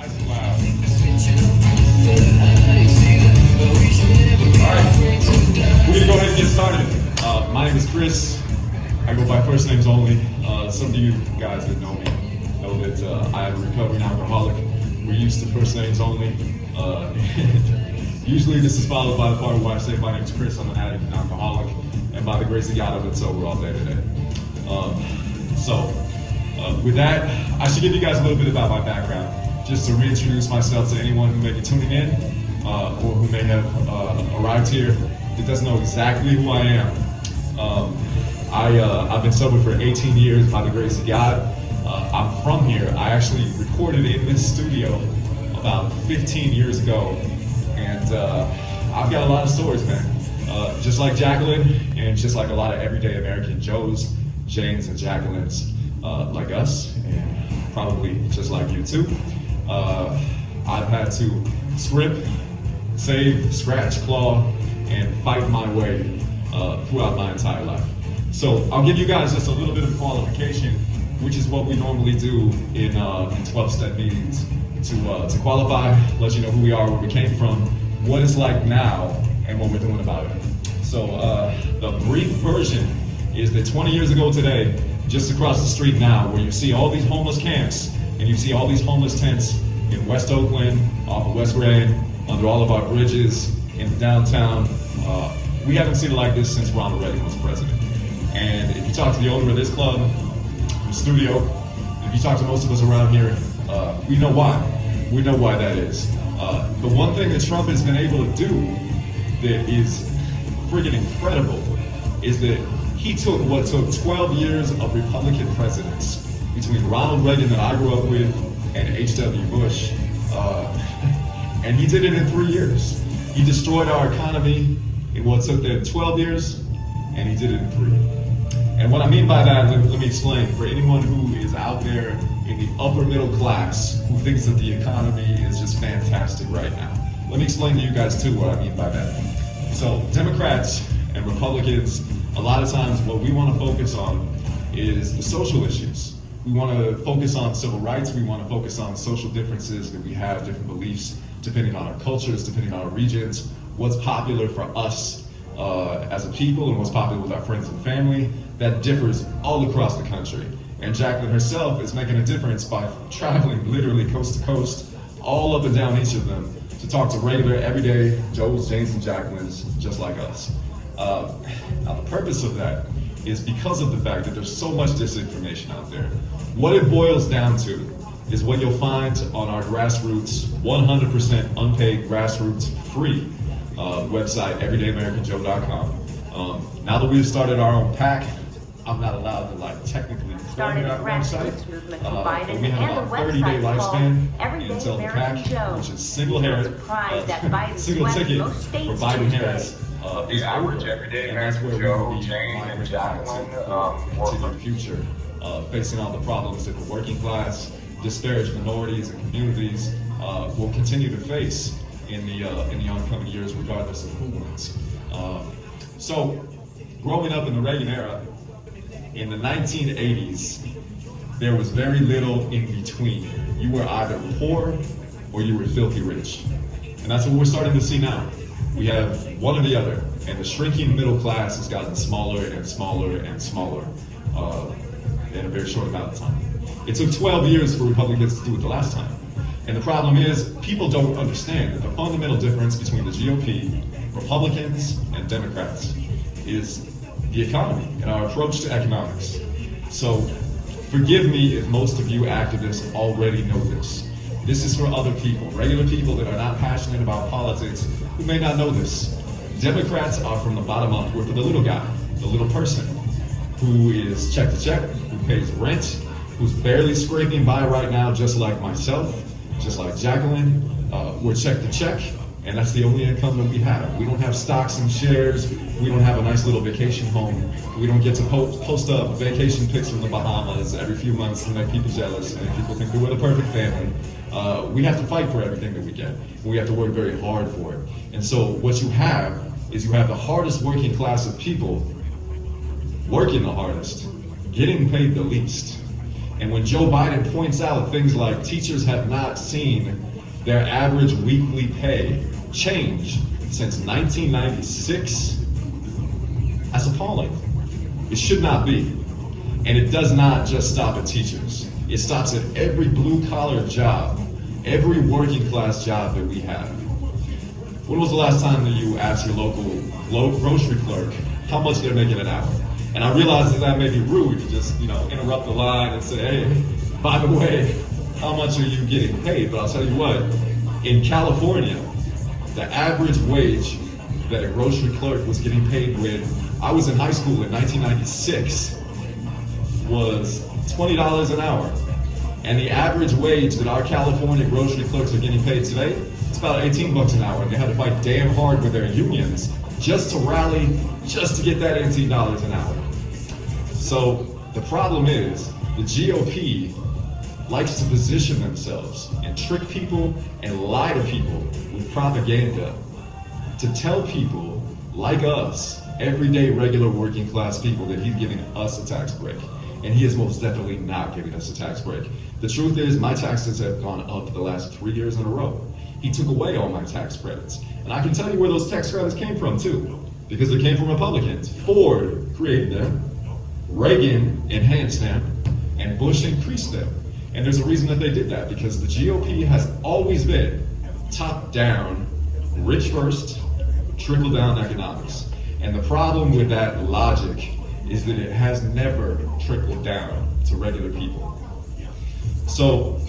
Nice and loud. All right, we're gonna go ahead and get started. My name is Chris. I go by first names only. Some of you guys that know me know that I am a recovering alcoholic. We're used to first names only. Usually this is followed by the part where I say my name is Chris, I'm an addict and alcoholic, and by the grace of God, it's over all day today. With that, I should give you guys a little bit about my background, just to reintroduce myself to anyone who may be tuning in, or who may have arrived here that doesn't know exactly who I am. I've been sober for 18 years by the grace of God. I'm from here. I actually recorded in this studio about 15 years ago, and I've got a lot of stories, man. Just like Jacquelyn, and just like a lot of everyday American Joes, Janes, and Jacquelyns, like us, and probably just like you too. I've had to scrimp, save, scratch, claw, and fight my way throughout my entire life. So I'll give you guys just a little bit of qualification, which is what we normally do in 12-step meetings, to qualify, let you know who we are, where we came from, what it's like now, and what we're doing about it. So the brief version is that 20 years ago today, just across the street now, where you see all these homeless camps, and you see all these homeless tents in West Oakland, off of West Reagan, under all of our bridges, in the downtown, we haven't seen it like this since Ronald Reagan was president. And if you talk to the owner of this club, the studio, if you talk to most of us around here, we know why. We know why that is. The one thing that Trump has been able to do that is friggin' incredible is that he took what took 12 years of Republican presidents between Ronald Reagan that I grew up with and H.W. Bush, and he did it in 3 years. He destroyed our economy in what took them 12 years, and he did it in 3. And what I mean by that, let me explain. For anyone who is out there in the upper middle class who thinks that the economy is just fantastic right now, let me explain to you guys too what I mean by that. So Democrats and Republicans, a lot of times what we want to focus on is the social issues. We want to focus on civil rights. We want to focus on social differences that we have, different beliefs, depending on our cultures, depending on our regions, what's popular for us as a people and what's popular with our friends and family. That differs all across the country. And Jacquelyn herself is making a difference by traveling literally coast to coast, all up and down each of them, to talk to regular, everyday Joes, Janes, and Jacquelyns just like us. Now the purpose of that is because of the fact that there's so much disinformation out there. What it boils down to is what you'll find on our grassroots, 100% unpaid grassroots free website, everydayamericanjoe.com. Now that we've started our own PAC, I'm not allowed to technically run that website, but we have about a 30-day lifespan until the PAC, which is single ticket for Biden Harris, is over, and that's where we will be applying to the future, facing all the problems that the working class, disparaged minorities, and communities will continue to face in the oncoming years, regardless of who wins. So, growing up in the Reagan era, in the 1980s, there was very little in between. You were either poor or you were filthy rich. And that's what we're starting to see now. We have one or the other, and the shrinking middle class has gotten smaller and smaller and smaller in a very short amount of time. It took 12 years for Republicans to do it the last time. And the problem is, people don't understand that the fundamental difference between the GOP, Republicans, and Democrats is the economy and our approach to economics. So forgive me if most of you activists already know this. This is for other people, regular people that are not passionate about politics, who may not know this. Democrats are from the bottom up. We're for the little guy, the little person, who is check to check, who pays rent, who's barely scraping by right now, just like myself, just like Jacquelyn. We're check to check, and that's the only income that we have. We don't have stocks and shares. We don't have a nice little vacation home. We don't get to post up vacation pics from the Bahamas every few months to make people jealous and make people think that we're the perfect family. We have to fight for everything that we get. We have to work very hard for it. And so what you have is you have the hardest working class of people working the hardest, getting paid the least. And when Joe Biden points out things like teachers have not seen their average weekly pay change since 1996, that's appalling. It should not be. And it does not just stop at teachers. It stops at every blue-collar job, every working-class job that we have. When was the last time that you asked your local grocery clerk how much they're making an hour? And I realize that may be rude to just, interrupt the line and say, hey, by the way, how much are you getting paid? But I'll tell you what, in California, the average wage that a grocery clerk was getting paid when I was in high school in 1996 was $20 an hour. And the average wage that our California grocery clerks are getting paid today, it's about 18 bucks an hour. And they had to fight damn hard with their unions just to rally, just to get that $18 an hour. So the problem is, the GOP likes to position themselves and trick people and lie to people with propaganda to tell people like us, everyday regular working class people, that he's giving us a tax break. And he is most definitely not giving us a tax break. The truth is, my taxes have gone up the last 3 years in a row. He took away all my tax credits. And I can tell you where those tax credits came from too, because they came from Republicans. Ford created them, Reagan enhanced them, and Bush increased them. And there's a reason that they did that, because the GOP has always been top-down, rich first, trickle-down economics. And the problem with that logic is that it has never trickled down to regular people. So,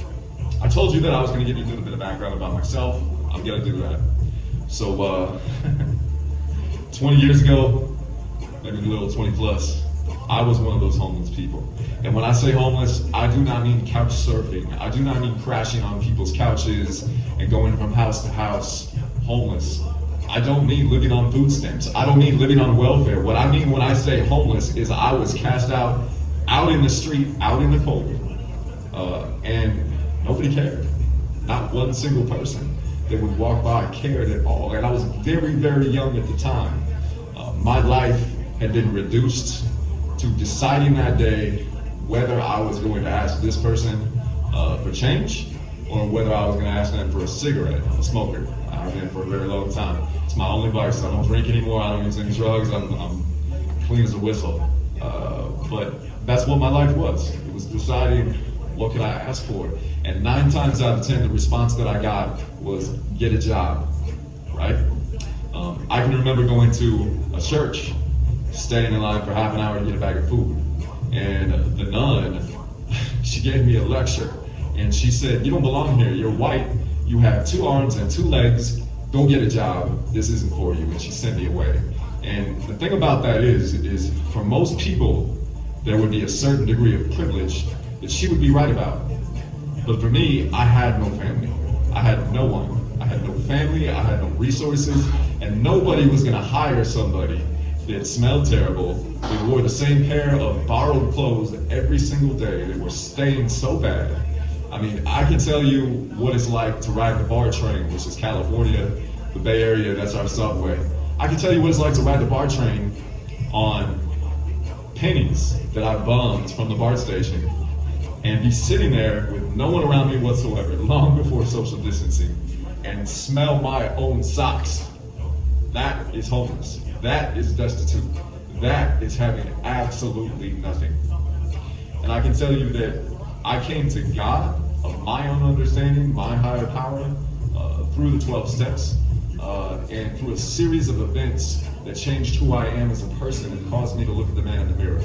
I told you that I was going to give you a little bit of background about myself. I'm going to do that. So, 20 years ago, maybe a little 20 plus, I was one of those homeless people. And when I say homeless, I do not mean couch surfing. I do not mean crashing on people's couches and going from house to house homeless. I don't mean living on food stamps. I don't mean living on welfare. What I mean when I say homeless is I was cast out in the street, out in the cold. And nobody cared. Not one single person that would walk by cared at all. And I was very, very young at the time. My life had been reduced to deciding that day whether I was going to ask this person for change or whether I was going to ask them for a cigarette. I'm a smoker. I've been for a very long time. It's my only vice. I don't drink anymore. I don't use any drugs. I'm clean as a whistle. But that's what my life was. It was deciding what could I ask for. And 9 times out of 10, the response that I got was get a job, right? I can remember going to a church, staying in line for half an hour to get a bag of food. And the nun, she gave me a lecture. And she said, you don't belong here. You're white. You have 2 arms and 2 legs. Go get a job. This isn't for you. And she sent me away. And the thing about that is for most people, there would be a certain degree of privilege that she would be right about. But for me, I had no family. I had no one. I had no family. I had no resources. And nobody was going to hire somebody that smelled terrible, that wore the same pair of borrowed clothes every single day, that were stained so bad. I mean, I can tell you what it's like to ride the BART train, which is California, the Bay Area, that's our subway. I can tell you what it's like to ride the BART train on pennies that I bummed from the BART station and be sitting there with no one around me whatsoever, long before social distancing, and smell my own socks. That is homeless. That is destitute. That is having absolutely nothing. And I can tell you that I came to God of my own understanding, my higher power, through the 12 steps, and through a series of events that changed who I am as a person and caused me to look at the man in the mirror.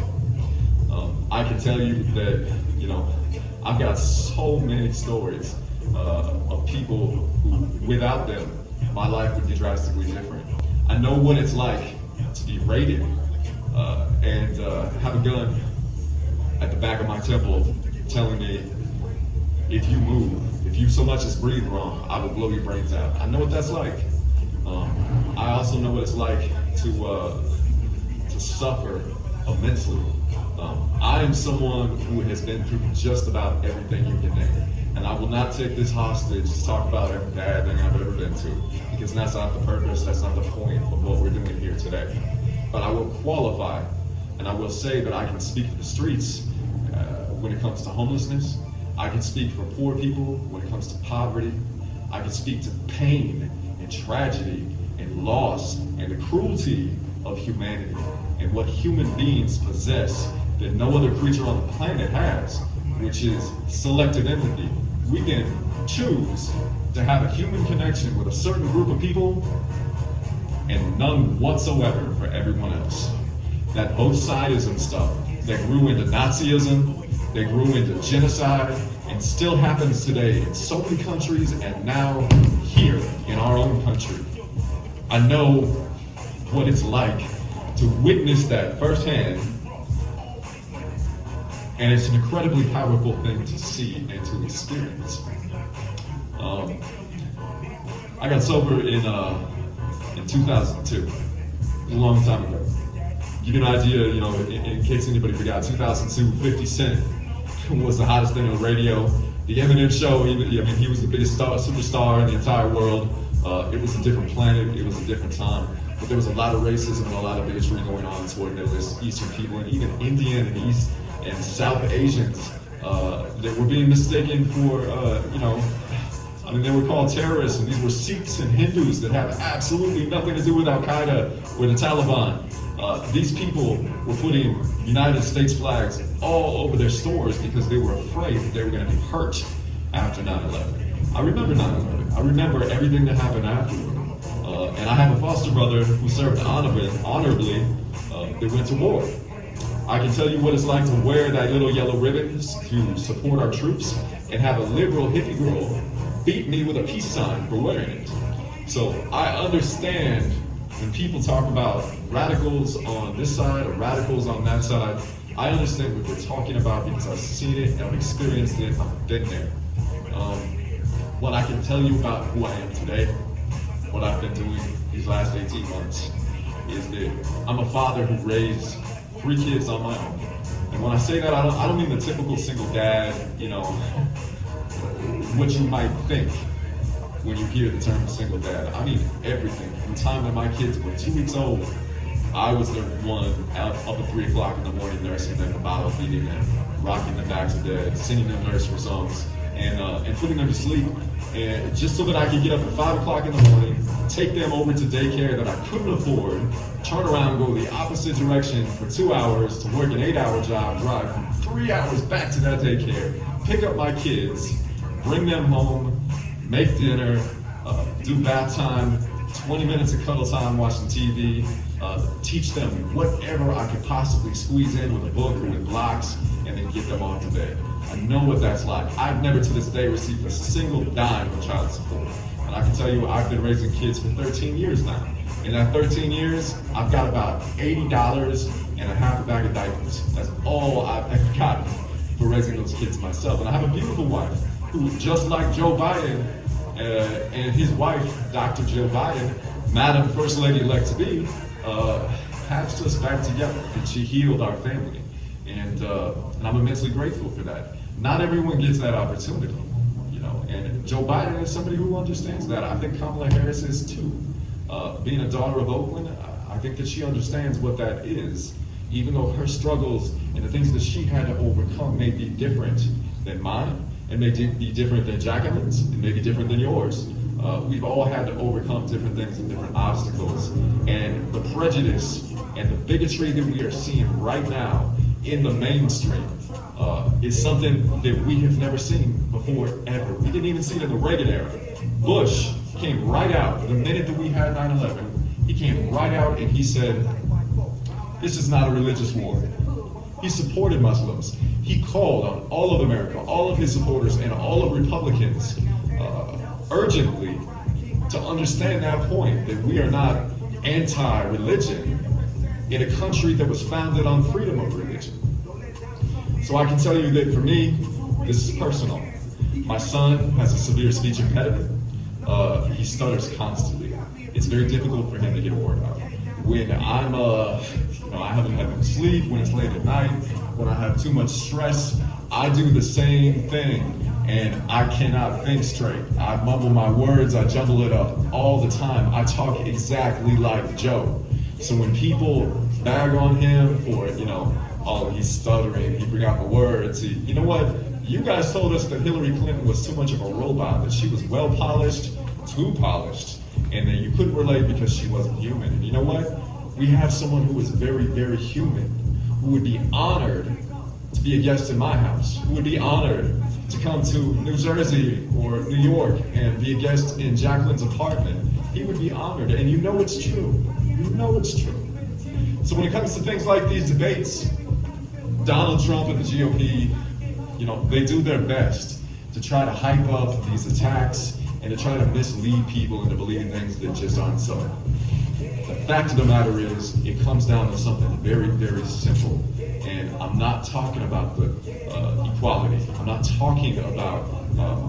I can tell you that, I've got so many stories of people who, without them, my life would be drastically different. I know what it's like to be raided and have a gun at the back of my temple telling me, if you move, if you so much as breathe wrong, I will blow your brains out. I know what that's like. I also know what it's like to suffer immensely. I am someone who has been through just about everything you can name. And I will not take this hostage to talk about every bad thing I've ever been to, because that's not the purpose, that's not the point of what we're doing here today. But I will qualify, and I will say that I can speak to the streets when it comes to homelessness. I can speak for poor people when it comes to poverty. I can speak to pain and tragedy and loss and the cruelty of humanity and what human beings possess that no other creature on the planet has, which is selective empathy. We can choose to have a human connection with a certain group of people and none whatsoever for everyone else. That both-sidism stuff that grew into Nazism, that grew into genocide, and still happens today in so many countries and now here in our own country. I know what it's like to witness that firsthand, and it's an incredibly powerful thing to see and to experience. I got sober in 2002, a long time ago. Give you an idea, in case anybody forgot, 2002, 50 Cent was the hottest thing on the radio. The Eminem show, he was the biggest superstar in the entire world. It was a different planet, it was a different time. But there was a lot of racism and a lot of bigotry going on toward Middle Eastern people, and even Indian and East and South Asians that were being mistaken for, they were called terrorists, and these were Sikhs and Hindus that have absolutely nothing to do with Al-Qaeda or the Taliban. These people were putting United States flags all over their stores because they were afraid that they were going to be hurt after 9/11. I remember 9/11. I remember everything that happened afterward. And I have a foster brother who served honorably that went to war. I can tell you what it's like to wear that little yellow ribbon to support our troops and have a liberal hippie girl beat me with a peace sign for wearing it. So I understand when people talk about radicals on this side or radicals on that side. I understand what they're talking about because I've seen it, I've experienced it, I've been there. What I can tell you about who I am today, what I've been doing these last 18 months, is that I'm a father who raised 3 kids on my own. And when I say that, I don't mean the typical single dad, what you might think when you hear the term single dad. I mean everything. From the time that my kids were 2 weeks old, I was the one up at 3 o'clock in the morning nursing them, bottle feeding them, rocking them back to bed, singing them nursery songs, and putting them to sleep. And just so that I could get up at 5 o'clock in the morning, take them over to daycare that I couldn't afford, turn around, go the opposite direction for 2 hours to work an 8-hour job, drive 3 hours back to that daycare, pick up my kids, bring them home, make dinner, do bath time, 20 minutes of cuddle time watching TV, teach them whatever I could possibly squeeze in with a book or with blocks, and then get them off to bed. I know what that's like. I've never to this day received a single dime of child support. And I can tell you I've been raising kids for 13 years now. In that 13 years, I've got about $80 and a half a bag of diapers. That's all I've ever gotten for raising those kids myself. And I have a beautiful wife who, just like Joe Biden and his wife, Dr. Jill Biden, Madam First Lady-elect-to-be, patched us back together, and she healed our family. And I'm immensely grateful for that. Not everyone gets that opportunity, and Joe Biden is somebody who understands that. I think Kamala Harris is too. Being a daughter of Oakland, I think that she understands what that is, even though her struggles and the things that she had to overcome may be different than mine, and may be different than Jacquelyn's, and may be different than yours. We've all had to overcome different things and different obstacles. And the prejudice and the bigotry that we are seeing right now in the mainstream is something that we have never seen before, ever. We didn't even see it in the Reagan era. Bush came right out the minute that we had 9/11. He came right out and he said, this is not a religious war. He supported Muslims. He called on all of America, all of his supporters, and all of Republicans urgently to understand that point, that we are not anti-religion in a country that was founded on freedom of religion. So I can tell you that for me, this is personal. My son has a severe speech impediment. He stutters constantly. It's very difficult for him to get a word out. When I'm, I haven't had enough sleep, when it's late at night, when I have too much stress, I do the same thing, and I cannot think straight. I mumble my words, I jumble it up all the time. I talk exactly like Joe. So when people bag on him for, oh, he's stuttering, he forgot the words. You know what? You guys told us that Hillary Clinton was too much of a robot, that she was well polished, too polished, and that you couldn't relate because she wasn't human. And you know what? We have someone who is very, very human, who would be honored to be a guest in my house, who would be honored to come to New Jersey or New York and be a guest in Jacquelyn's apartment. He would be honored, and you know it's true. You know it's true. So when it comes to things like these debates, Donald Trump and the GOP, they do their best to try to hype up these attacks and to try to mislead people into believing things that just aren't so. The fact of the matter is, it comes down to something very, very simple. And I'm not talking about the equality. I'm not talking about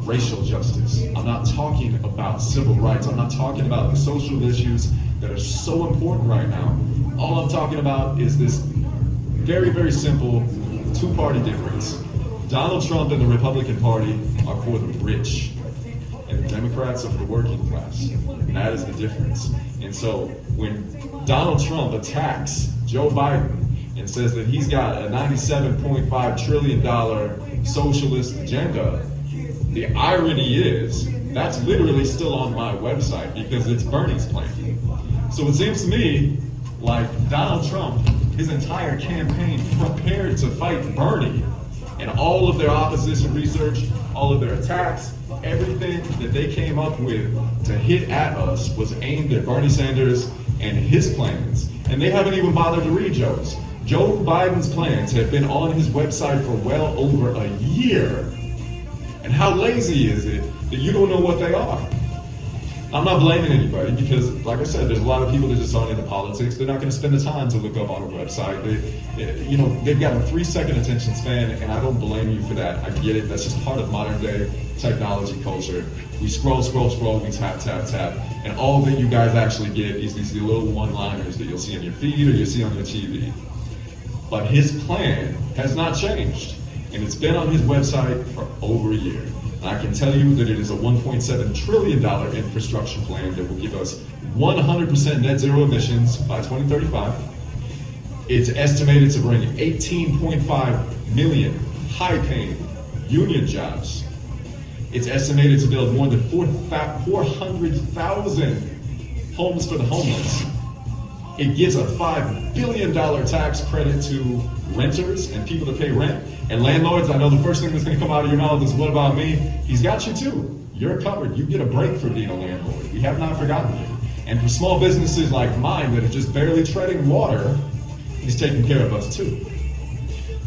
racial justice. I'm not talking about civil rights. I'm not talking about the social issues that are so important right now. All I'm talking about is this very, very simple two-party difference. Donald Trump and the Republican Party are for the rich, and the Democrats are for the working class. And that is the difference. And so when Donald Trump attacks Joe Biden and says that he's got a $97.5 trillion socialist agenda, the irony is that's literally still on my website because it's Bernie's plan. So it seems to me like Donald Trump, his entire campaign prepared to fight Bernie, and all of their opposition research, all of their attacks, everything that they came up with to hit at us was aimed at Bernie Sanders and his plans. And they haven't even bothered to read Joe's. Joe Biden's plans have been on his website for well over a year. And how lazy is it that you don't know what they are? I'm not blaming anybody because, like I said, there's a lot of people that just aren't into politics. They're not going to spend the time to look up on a website. They've got a 3-second attention span, and I don't blame you for that. I get it. That's just part of modern day technology culture. We scroll, we tap, and all that you guys actually get is these little one-liners that you'll see on your feed or you'll see on your TV. But his plan has not changed, and it's been on his website for over a year. And I can tell you that it is a $1.7 trillion infrastructure plan that will give us 100% net zero emissions by 2035. It's estimated to bring 18.5 million high-paying union jobs. It's estimated to build more than 400,000 homes for the homeless. It gives a $5 billion tax credit to renters and people that pay rent. And landlords, I know the first thing that's going to come out of your mouth is, what about me? He's got you too. You're covered. You get a break for being a landlord. We have not forgotten you. And for small businesses like mine that are just barely treading water, he's taking care of us too.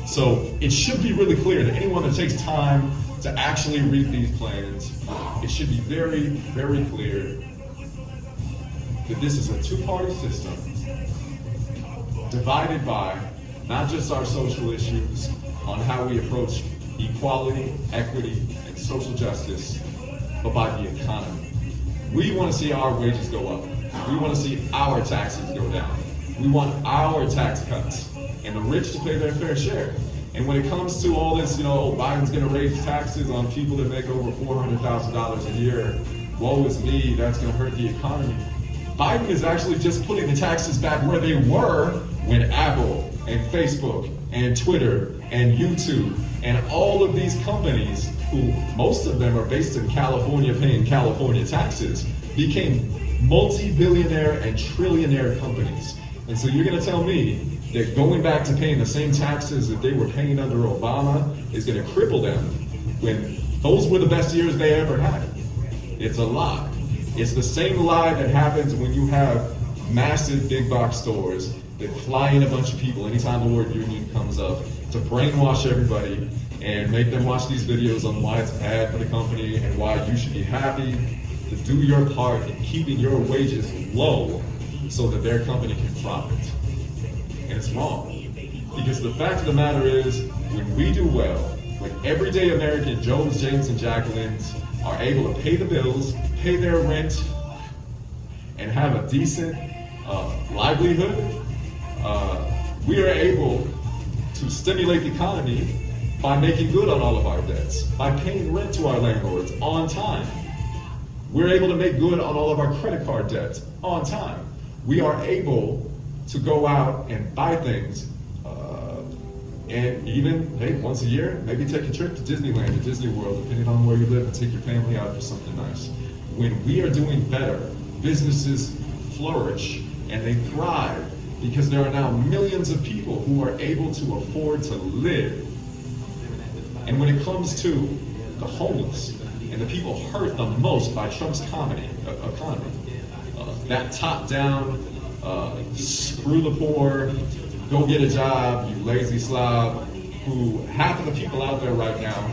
So it should be really clear to anyone that takes time to actually read these plans, it should be very, very clear that this is a two-party system divided by not just our social issues on how we approach equality, equity, and social justice, but by the economy. We want to see our wages go up. We want to see our taxes go down. We want our tax cuts and the rich to pay their fair share. And when it comes to all this, Biden's going to raise taxes on people that make over $400,000 a year, woe is me, that's going to hurt the economy. Biden is actually just putting the taxes back where they were when Apple and Facebook and Twitter and YouTube and all of these companies, who most of them are based in California paying California taxes, became multi-billionaire and trillionaire companies. And so you're going to tell me that going back to paying the same taxes that they were paying under Obama is going to cripple them when those were the best years they ever had? It's a lie. It's the same lie that happens when you have massive big box stores that fly in a bunch of people anytime the word union comes up to brainwash everybody and make them watch these videos on why it's bad for the company and why you should be happy to do your part in keeping your wages low so that their company can profit. And it's wrong. Because the fact of the matter is, when we do well, when everyday American Joes, James, and Jacquelyns are able to pay the bills, pay their rent, and have a decent livelihood, we are able to stimulate the economy by making good on all of our debts, by paying rent to our landlords on time. We're able to make good on all of our credit card debts on time. We are able to go out and buy things, and even, hey, once a year, maybe take a trip to Disneyland or Disney World, depending on where you live, and take your family out for something nice. When we are doing better, businesses flourish and they thrive because there are now millions of people who are able to afford to live. And when it comes to the homeless and the people hurt the most by Trump's economy, that top-down, screw the poor, go get a job, you lazy slob, who half of the people out there right now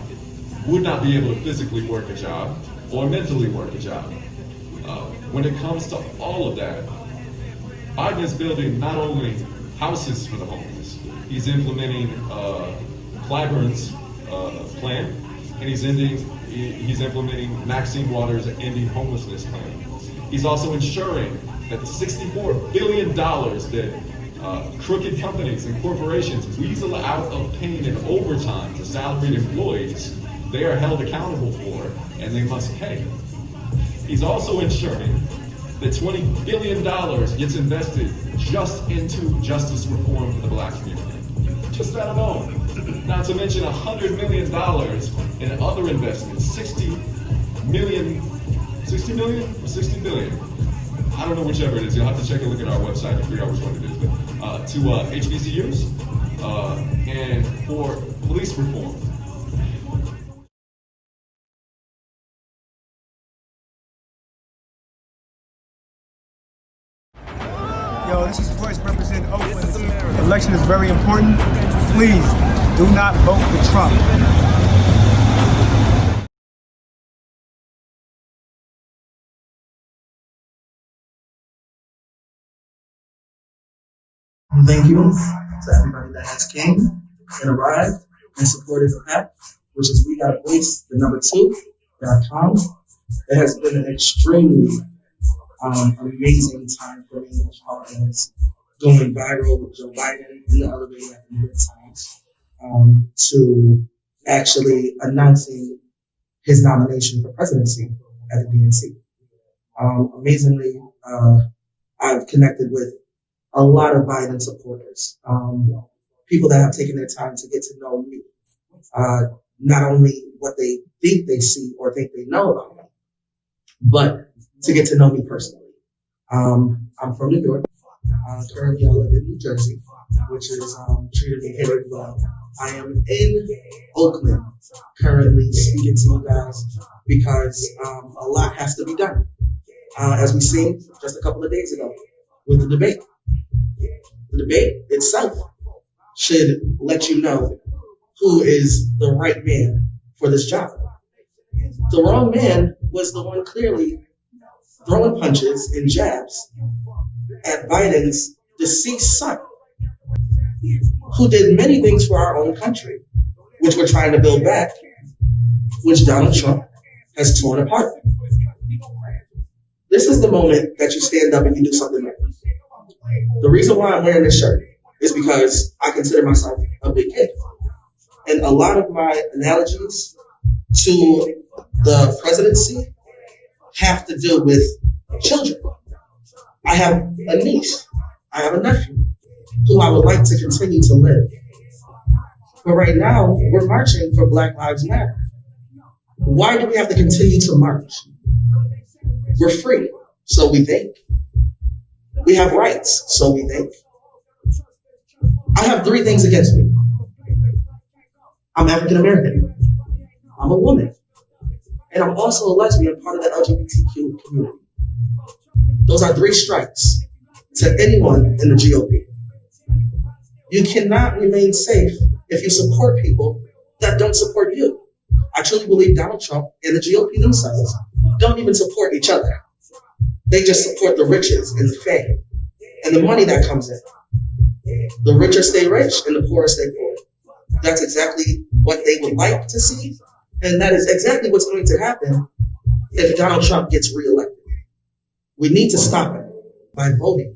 would not be able to physically work a job or mentally work a job. When it comes to all of that, Biden is building not only houses for the homeless, he's implementing Clyburn's plan, and he's implementing Maxine Waters' ending homelessness plan. He's also ensuring that the $64 billion that crooked companies and corporations weasel out of paying in overtime to salaried employees, they are held accountable for, and they must pay. He's also ensuring that $20 billion gets invested just into justice reform for the Black community. Just that alone. Not to mention $100 million in other investments, 60 million or 60 billion. I don't know whichever it is. You'll have to check a look at our website to figure out which one it is. But to HBCUs and for police reform. Yo, this is Voice representing Oakland. The election is very important. Please do not vote for Trump. Thank you to everybody that has came and arrived and supported the PAC, which is We Got a Voice, the #2.com. It has been an extremely amazing time for me as far as going viral with Joe Biden in the elevator at the New York Times, to actually announcing his nomination for presidency at the DNC. Amazingly, I've connected with a lot of Biden supporters, people that have taken their time to get to know me, not only what they think they see or think they know about me, but to get to know me personally. I'm from New York. Currently, I live in New Jersey, which is treated me very well. I am in Oakland currently speaking to you guys because a lot has to be done. As we seen just a couple of days ago with the debate. The debate itself should let you know who is the right man for this job. The wrong man was the one clearly throwing punches and jabs at Biden's deceased son, who did many things for our own country, which we're trying to build back, which Donald Trump has torn apart. This is the moment that you stand up and you do something right. The reason why I'm wearing this shirt is because I consider myself a big kid. And a lot of my analogies to the presidency have to do with children. I have a niece, I have a nephew who I would like to continue to live. But right now, we're marching for Black Lives Matter. Why do we have to continue to march? We're free, so we think. We have rights, so we think. I have 3 things against me. I'm African American. I'm a woman. And I'm also a lesbian, part of the LGBTQ community. Those are 3 strikes to anyone in the GOP. You cannot remain safe if you support people that don't support you. I truly believe Donald Trump and the GOP themselves don't even support each other. They just support the riches and the fame and the money that comes in. The richer stay rich and the poorer stay poor. That's exactly what they would like to see. And that is exactly what's going to happen if Donald Trump gets reelected. We need to stop it by voting.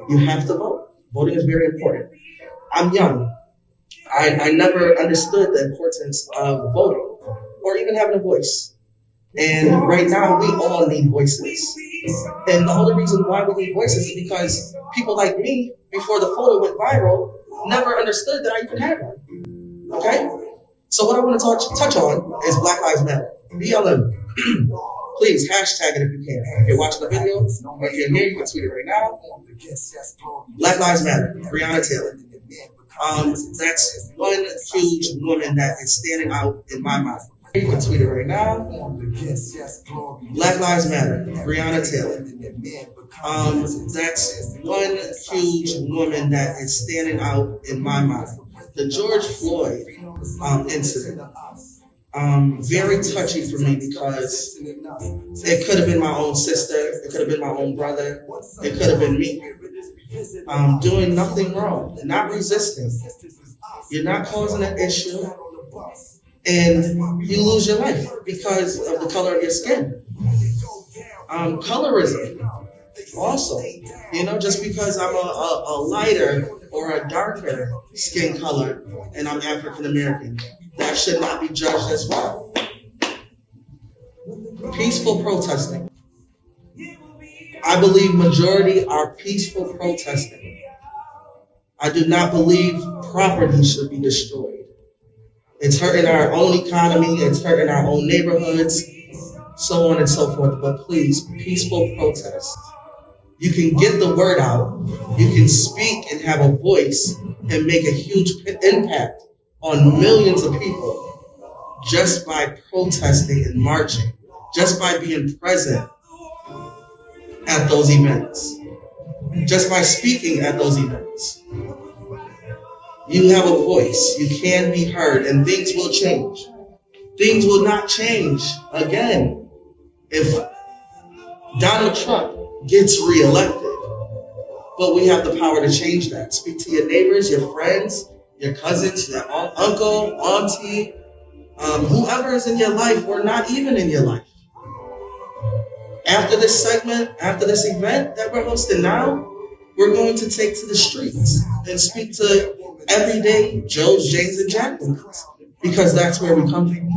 You have to vote. Voting is very important. I'm young. I never understood the importance of voting or even having a voice. And right now, we all need voices. And the only reason why we need voices is because people like me, before the photo went viral, never understood that I even had one. Okay? So what I want to touch on is Black Lives Matter. BLM. Please, hashtag it if you can. If you're watching the video, or if you're here, you can tweet it right now. Black Lives Matter. Breonna Taylor. That's one huge woman that is standing out in my mind. You can tweet it right now. Black Lives Matter. Breonna Taylor. That's one huge woman that is standing out in my mind. The George Floyd incident. Very touchy for me because it could have been my own sister, it could have been my own brother, it could have been me. Doing nothing wrong, not resisting. You're not causing an issue, and you lose your life because of the color of your skin. Colorism, also, just because I'm a lighter or a darker skin color and I'm African American, that should not be judged as well. Peaceful protesting. I believe majority are peaceful protesting. I do not believe property should be destroyed. It's hurting our own economy, it's hurting our own neighborhoods, so on and so forth. But please, peaceful protest. You can get the word out, you can speak and have a voice and make a huge impact on millions of people just by protesting and marching, just by being present at those events, just by speaking at those events. You have a voice, you can be heard, and things will change. Things will not change again if Donald Trump gets reelected. But we have the power to change that. Speak to your neighbors, your friends, your cousins, your uncle, auntie, whoever is in your life or not even in your life. After this segment, after this event that we're hosting now, we're going to take to the streets and speak to everyday Joes, Janes, and Jacquelyns, because that's where we come from.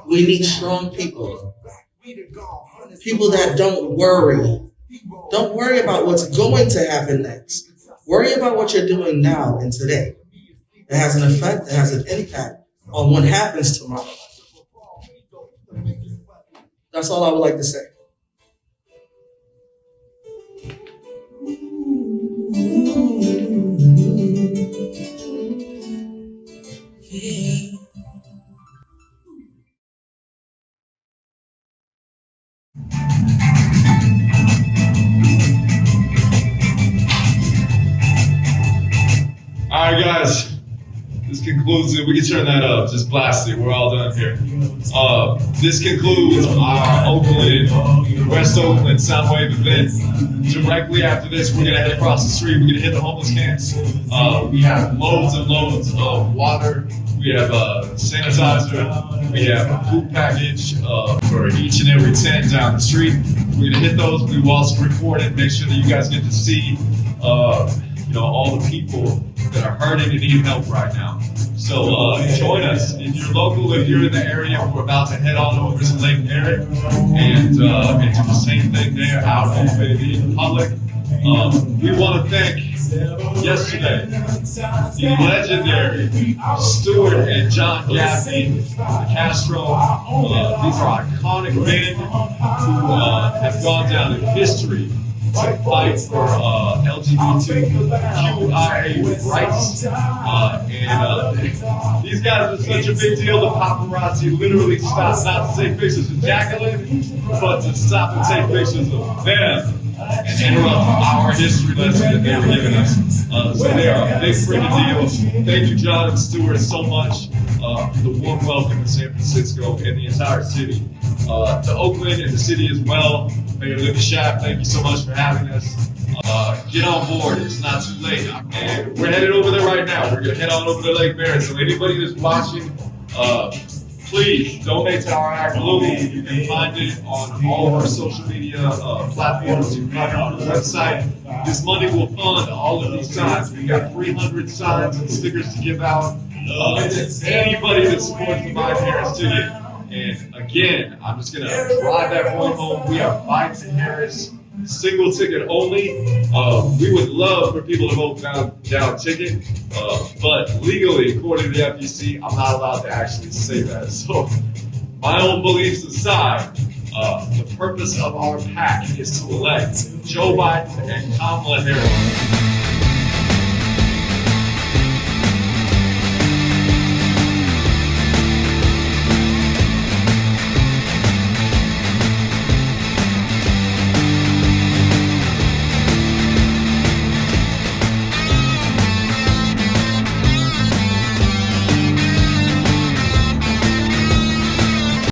We need strong people. People that don't worry. Don't worry about what's going to happen next. Worry about what you're doing now and today. It has an effect, it has an impact on what happens tomorrow. That's all I would like to say. All right, guys. This concludes it. We can turn that up. Just blast it. We're all done here. This concludes our Oakland, West Oakland Soundwave event. Directly after this, we're going to head across the street. We're going to hit the homeless camps. We have loads and loads of water. We have sanitizer. We have a food package for each and every tent down the street. We're going to hit those. We will also record it. Make sure that you guys get to see all the people that are hurting and need help right now. So join us. If you're local, if you're in the area, we're about to head on over to Lake Merritt and do the same thing there out in public. We want to thank yesterday the legendary Stuart and John Gaffney, Castro. These are iconic men who have gone down in history to fight for LGBTQIA rights. And these guys are such a big deal. The paparazzi literally stopped not to take pictures of Jacquelyn, but to stop and take pictures of them and interrupt our history lesson that they were giving us. So they are a big freaking deal. Thank you, John and Stuart, so much for the warm welcome to San Francisco and the entire city. To Oakland and the city as well. Mayor Libby Schaaf, thank you so much for having us. Get on board, it's not too late. And we're headed over there right now. We're gonna head on over to Lake Merritt. So anybody that's watching, please donate to our Act Blue. You can find it on all of our social media platforms. You can find it on the website. This money will fund all of these signs. We've got 300 signs and stickers to give out. Anybody that supports the Biden Harris ticket And again, I'm just going to drive that point home. We are Biden Harris, single ticket only. We would love for people to vote down ticket, but legally, according to the FEC, I'm not allowed to actually say that. So my own beliefs aside, the purpose of our PAC is to elect Joe Biden and Kamala Harris